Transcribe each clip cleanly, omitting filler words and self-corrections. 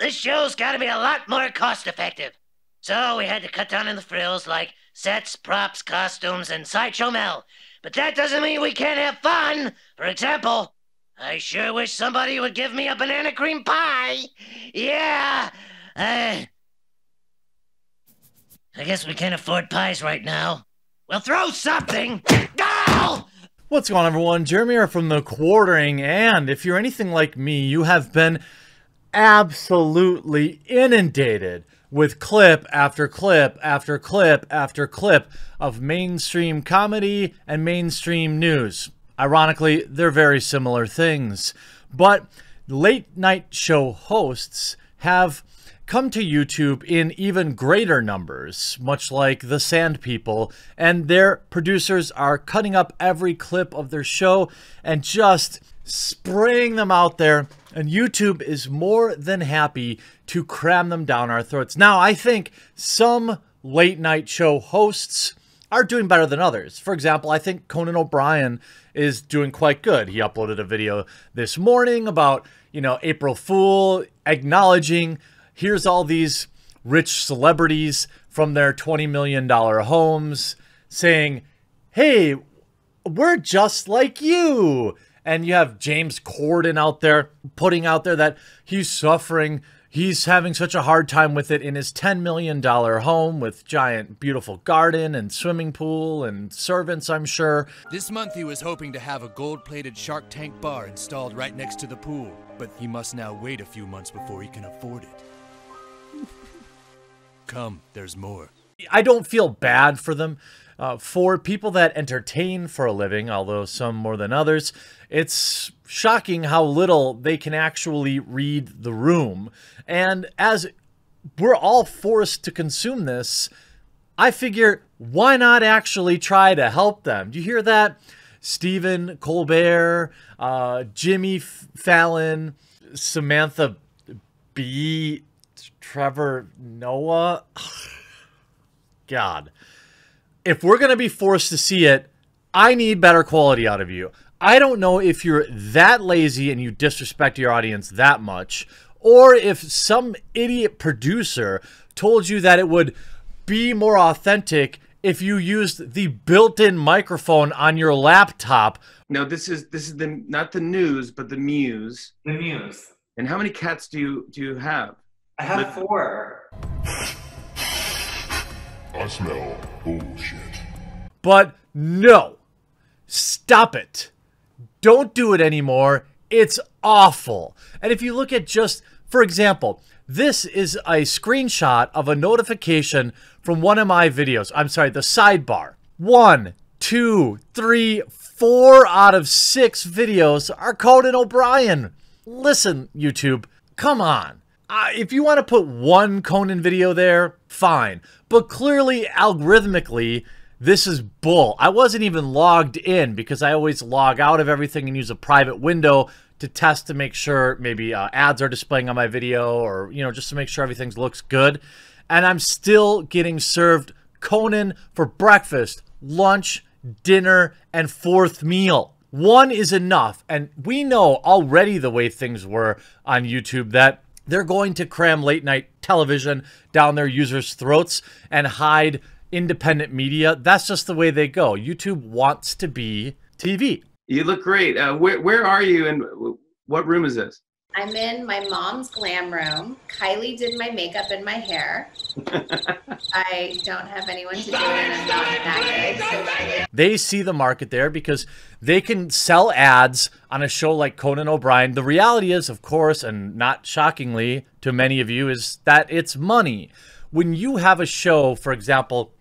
this show's gotta be a lot more cost-effective. So we had to cut down on the frills like sets, props, costumes, and Sideshow Mel. But that doesn't mean we can't have fun. For example, I sure wish somebody would give me a banana cream pie. Yeah. I guess we can't afford pies right now. Well, throw something. Ow! What's going on, everyone? Jeremy here from The Quartering, and if you're anything like me, you have been absolutely inundated with clip after clip after clip after clip of mainstream comedy and mainstream news. Ironically, they're very similar things, but late night show hosts have come to YouTube in even greater numbers, much like the Sand People, and their producers are cutting up every clip of their show and just spraying them out there, and YouTube is more than happy to cram them down our throats. Now, I think some late night show hosts are doing better than others. For example, I think Conan O'Brien is doing quite good. He uploaded a video this morning about, April Fool, acknowledging here's all these rich celebrities from their $20 million homes saying, hey, we're just like you. And you have James Corden out there putting out there that he's suffering. He's having such a hard time with it in his $10 million home with giant, beautiful garden and swimming pool and servants, I'm sure. This month he was hoping to have a gold-plated Shark Tank bar installed right next to the pool, but he must now wait a few months before he can afford it. Come, there's more. I don't feel bad for them. For people that entertain for a living, although some more than others, it's shocking how little they can actually read the room. And as we're all forced to consume this, I figure, why not actually try to help them? Do you hear that? Stephen Colbert, Jimmy Fallon, Samantha Bee, Trevor Noah. God. If we're going to be forced to see it, I need better quality out of you. I don't know if you're that lazy and you disrespect your audience that much, or if some idiot producer told you that it would be more authentic if you used the built-in microphone on your laptop. No, this is the not the news, but the Muse. The Muse. And how many cats do you have? I have 4. I smell bullshit. But no, stop it. Don't do it anymore. It's awful. And if you look at just, for example, this is a screenshot of a notification from one of my videos. I'm sorry, the sidebar. 1, 2, 3, 4 out of 6 videos are Conan O'Brien. Listen, YouTube, come on. If you want to put one Conan video there, fine. But clearly, algorithmically, this is bull. I wasn't even logged in because I always log out of everything and use a private window to test to make sure maybe ads are displaying on my video or, just to make sure everything looks good. And I'm still getting served Conan for breakfast, lunch, dinner, and 4th meal. One is enough. And we know already the way things were on YouTube that they're going to cram late night television down their users' throats and hide independent media. That's just the way they go. YouTube wants to be TV. You look great. Where are you and what room is this? I'm in my mom's glam room. Kylie did my makeup and my hair. I don't have anyone to do it and I'm not that good. They see the market there because they can sell ads on a show like Conan O'Brien. The reality is, of course, and not shockingly to many of you, is that it's money. When you have a show, for example,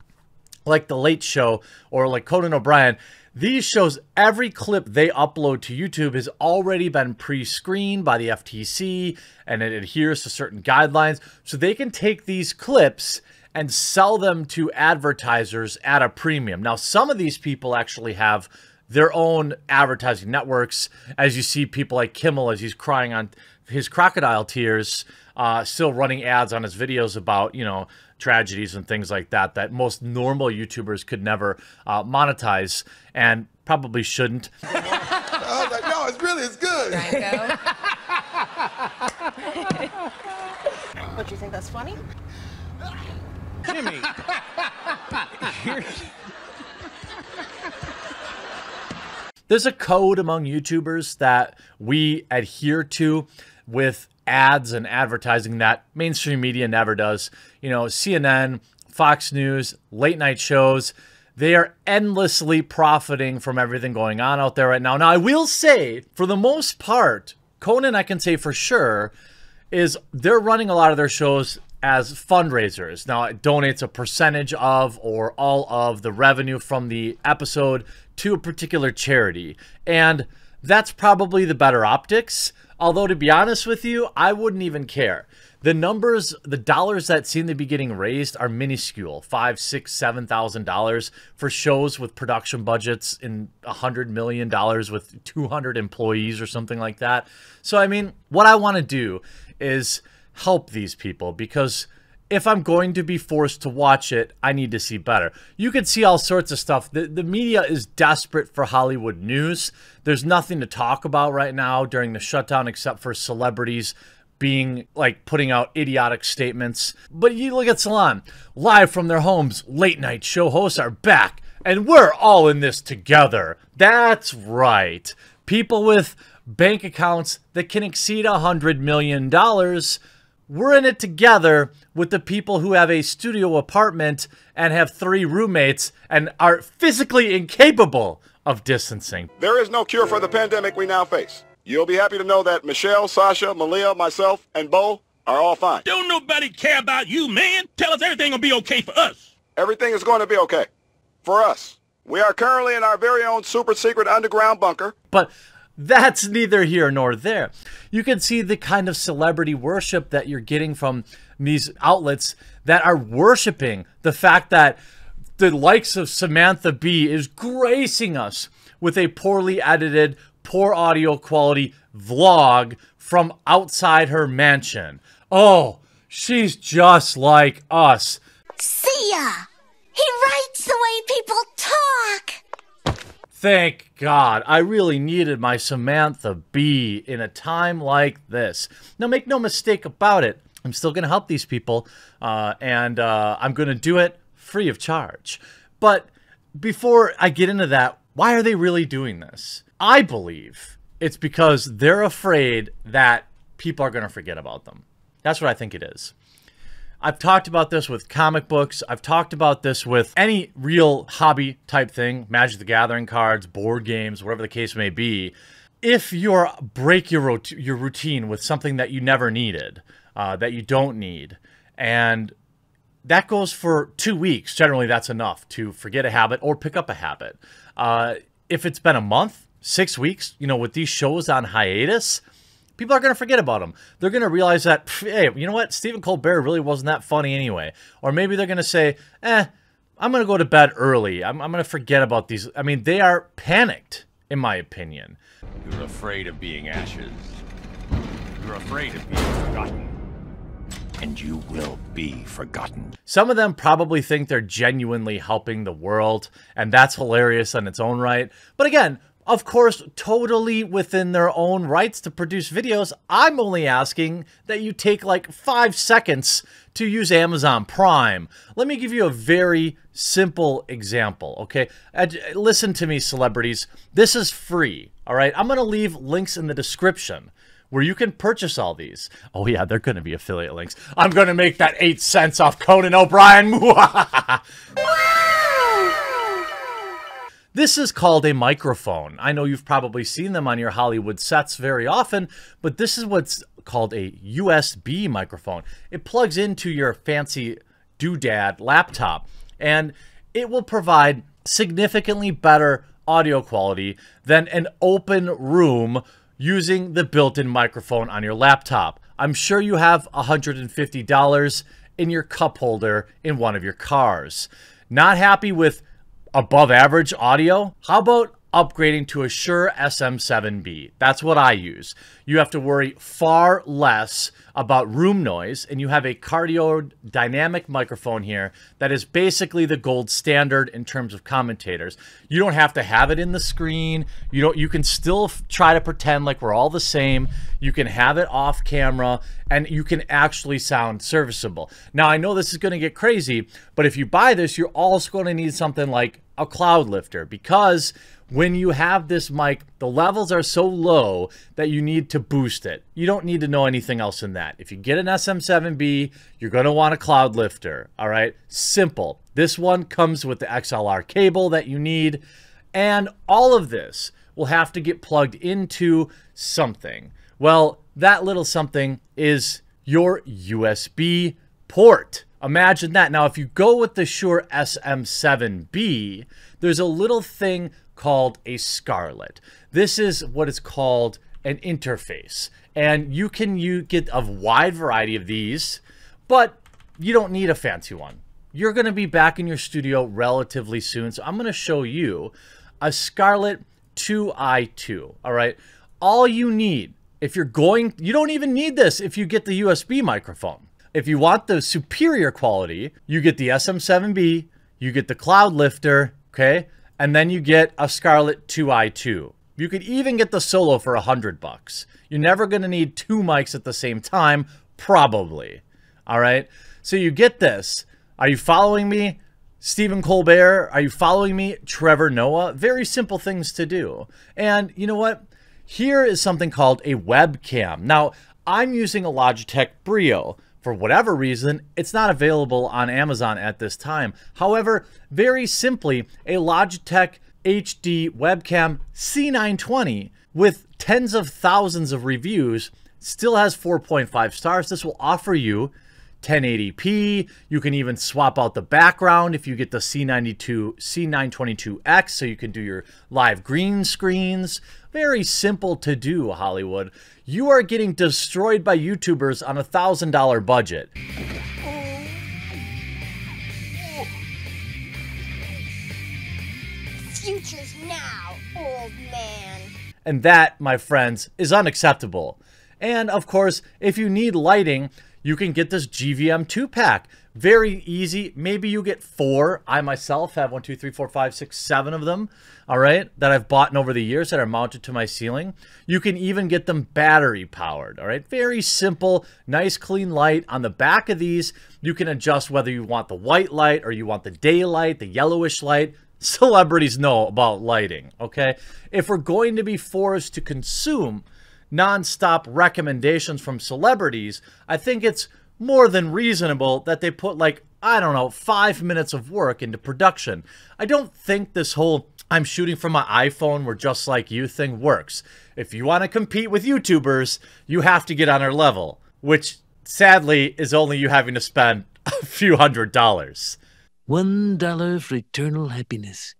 like The Late Show or like Conan O'Brien, these shows, every clip they upload to YouTube has already been pre-screened by the FTC and it adheres to certain guidelines. So they can take these clips and sell them to advertisers at a premium. Now, some of these people actually have their own advertising networks. As you see people like Kimmel, as he's crying on his crocodile tears, still running ads on his videos about, tragedies and things like that, that most normal YouTubers could never monetize and probably shouldn't. I was like, no, it's good. Franco. What, you think that's funny? Jimmy, There's a code among YouTubers that we adhere to with ads and advertising that mainstream media never does. You know, CNN, Fox News, late night shows, they are endlessly profiting from everything going on out there right now. Now, I will say, for the most part, Conan, I can say for sure, is they're running a lot of their shows as fundraisers. Now, it donates a percentage of or all of the revenue from the episode to a particular charity. And that's probably the better optics. Although, to be honest with you, I wouldn't even care. The numbers, the dollars that seem to be getting raised are minuscule. $5,000, $6,000, $7,000 for shows with production budgets in $100 million with 200 employees or something like that. So, I mean, what I want to do is help these people, because if I'm going to be forced to watch it, I need to see better. You can see all sorts of stuff. The media is desperate for Hollywood news. There's nothing to talk about right now during the shutdown except for celebrities being like putting out idiotic statements. But you look at Salon, live from their homes, late night show hosts are back, and we're all in this together. That's right. People with bank accounts that can exceed $100 million, we're in it together with the people who have a studio apartment and have 3 roommates and are physically incapable of distancing. There is no cure for the pandemic we now face. You'll be happy to know that Michelle, Sasha, Malia, myself, and Bo are all fine. don't nobody care about you, man. Tell us everything will be okay for us. Everything is going to be okay. For us. We are currently in our very own super secret underground bunker. But that's neither here nor there. You can see the kind of celebrity worship that you're getting from these outlets that are worshiping the fact that the likes of Samantha Bee is gracing us with a poorly edited, poor audio quality vlog from outside her mansion. Oh, she's just like us. See ya! He writes the way people talk! Thank God. I really needed my Samantha Bee in a time like this. Now, make no mistake about it. I'm still going to help these people, and I'm going to do it free of charge. But before I get into that, why are they really doing this? I believe it's because they're afraid that people are going to forget about them. That's what I think it is. I've talked about this with comic books. I've talked about this with any real hobby type thing, Magic the Gathering cards, board games, whatever the case may be. If you break your routine with something that you never needed, that you don't need, and that goes for 2 weeks, generally that's enough to forget a habit or pick up a habit. If it's been a month, 6 weeks, you know, with these shows on hiatus, people are going to forget about them. They're going to realize that, hey, you know what? Stephen Colbert really wasn't that funny anyway. Or maybe they're going to say, I'm going to go to bed early. I'm going to forget about these. I mean, they are panicked, in my opinion. You're afraid of being ashes. You're afraid of being forgotten. And you will be forgotten. Some of them probably think they're genuinely helping the world, and that's hilarious in its own right. But again, of course, totally within their own rights to produce videos. I'm only asking that you take like 5 seconds to use Amazon Prime. Let me give you a very simple example, okay? Listen to me, celebrities. This is free, all right? I'm going to leave links in the description where you can purchase all these. Oh yeah, they're going to be affiliate links. I'm going to make that 8 cents off Conan O'Brien. This is called a microphone. I know you've probably seen them on your Hollywood sets very often, but this is what's called a USB microphone. It plugs into your fancy doodad laptop, and it will provide significantly better audio quality than an open room using the built-in microphone on your laptop. I'm sure you have $150 in your cup holder in one of your cars. Not happy with above average audio? How about upgrading to a Shure SM7B. That's what I use. You have to worry far less about room noise, and you have a cardiodynamic microphone here that is basically the gold standard in terms of commentators. You don't have to have it in the screen. You can still try to pretend like we're all the same. You can have it off camera, and you can actually sound serviceable. Now, I know this is going to get crazy, but if you buy this, you're also going to need something like a cloud lifter, because when you have this mic, the levels are so low that you need to boost it. You don't need to know anything else in that. If you get an SM7B, you're going to want a cloud lifter, all right? Simple. This one comes with the XLR cable that you need, and all of this will have to get plugged into something. Well, that little something is your USB port. Imagine that. Now, if you go with the Shure SM7B, there's a little thing called a Scarlett. This is what is called an interface, and you get a wide variety of these, but you don't need a fancy one. You're going to be back in your studio relatively soon, so I'm going to show you a Scarlett 2i2. All right, all you need, if you're going, you don't even need this if you get the USB microphone. If you want the superior quality, you get the SM7B, you get the cloud lifter, okay? And then you get a Scarlett 2i2. You could even get the Solo for $100. You're never going to need two mics at the same time, probably. All right? So you get this. Are you following me? Stephen Colbert, are you following me? Trevor Noah? Very simple things to do. And you know what? Here is something called a webcam. Now, I'm using a Logitech Brio. For whatever reason, it's not available on Amazon at this time. However, very simply, a Logitech HD webcam C920 with tens of thousands of reviews still has 4.5 stars. This will offer you 1080p. You can even swap out the background if you get the C922X, so you can do your live green screens. Very simple to do, Hollywood. You are getting destroyed by YouTubers on a $1,000 budget. Future's now, old man. And that, my friends, is unacceptable. And of course, if you need lighting, you can get this GVM 2-pack. Very easy. Maybe you get 4. I myself have 1, 2, 3, 4, 5, 6, 7 of them, all right, that I've bought over the years that are mounted to my ceiling. You can even get them battery powered, all right? Very simple, nice clean light. On the back of these, you can adjust whether you want the white light or you want the daylight, the yellowish light. Celebrities know about lighting, okay? If we're going to be forced to consume non-stop recommendations from celebrities, I think it's more than reasonable that they put, like, I don't know, 5 minutes of work into production. I don't think this whole I'm shooting from my iPhone, we're just like you thing works. If you want to compete with YouTubers, you have to get on our level, which sadly is only you having to spend a few $100. $1 for eternal happiness.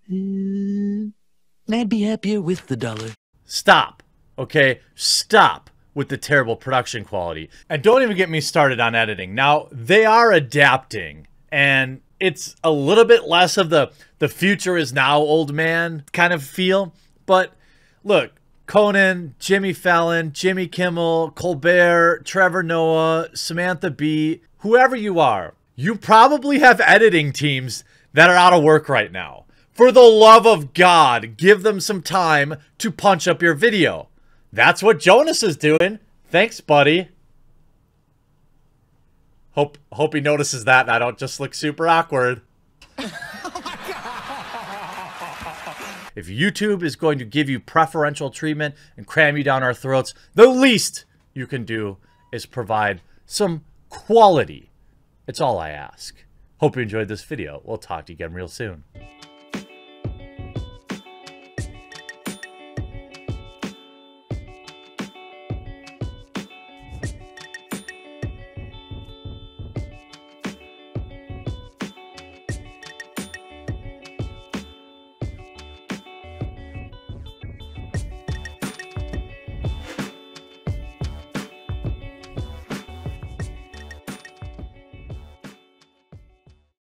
I'd be happier with the dollar. Stop. Okay, stop with the terrible production quality. And don't even get me started on editing. Now, they are adapting, and it's a little bit less of the future is now, old man kind of feel. But look, Conan, Jimmy Fallon, Jimmy Kimmel, Colbert, Trevor Noah, Samantha Bee, whoever you are, you probably have editing teams that are out of work right now. For the love of God, give them some time to punch up your video. That's what Jonas is doing. Thanks, buddy. Hope he notices that and I don't just look super awkward. If YouTube is going to give you preferential treatment and cram you down our throats, the least you can do is provide some quality. It's all I ask. Hope you enjoyed this video. We'll talk to you again real soon.